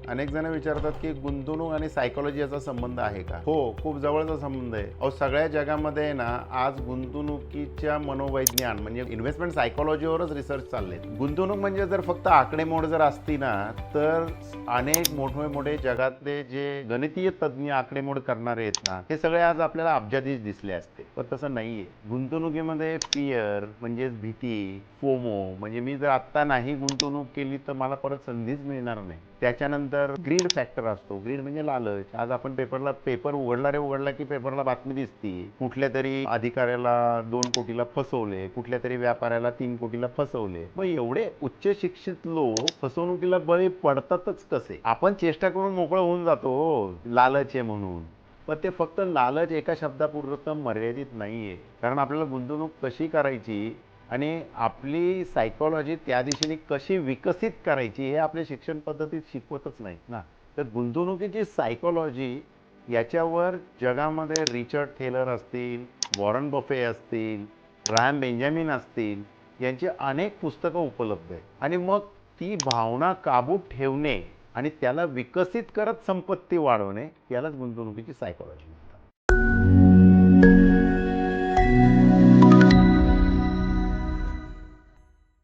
अनेक जण विचारतात की गुंतवणूक आणि सायकोलॉजी याचा संबंध आहे का? हो, खूप जवळचा संबंध आहे. अहो, सगळ्या जगामध्ये ना आज गुंतवणुकीच्या मनोवैज्ञान म्हणजे इन्व्हेस्टमेंट सायकोलॉजीवरच रिसर्च चालले. गुंतवणूक म्हणजे जर फक्त आकडेमोड जर असती ना तर अनेक मोठे जगातले जे गणितीय तज्ज्ञ आकडेमोड करणारे आहेत ना, हे सगळे आज आपल्याला अब्जाधीश दिसले असते. पण तसं नाहीये. गुंतवणुकीमध्ये फिअर म्हणजे भीती, फोमो म्हणजे मी जर आत्ता नाही गुंतवणूक केली तर मला परत संधीच मिळणार नाही. त्याच्यानंतर ग्रीड फॅक्टर असतो. ग्रीड म्हणजे लालच. आज आपण पेपर उघडला की पेपरला बातमी दिसती, कुठल्या तरी अधिकाऱ्याला 2 कोटीला फसवले, कुठल्या तरी व्यापाऱ्याला 3 कोटीला फसवले. मग एवढे उच्च शिक्षित लोक फसवणुकीला बळी पडतातच कसे? आपण चेष्टा करून मोकळं होऊन जातो हो, लालच आहे म्हणून. पण ते फक्त लालच एका शब्दापुरतं मर्यादित नाहीये. कारण आपल्याला गुंतवणूक कशी करायची आणि आपली सायकॉलॉजी त्या दिशेने कशी विकसित करायची हे आपल्या शिक्षण पद्धतीत शिकवतच नाहीत ना. तर गुंतवणुकीची सायकॉलॉजी याच्यावर जगामध्ये रिचर्ड थेलर असतील, वॉरन बफे असतील, ग्राहम बेंजामिन असतील, यांची अनेक पुस्तकं उपलब्ध आहेत. आणि मग ती भावना काबूत ठेवणे आणि त्याला विकसित करत संपत्ती वाढवणे यालाच गुंतवणुकीची सायकॉलॉजी.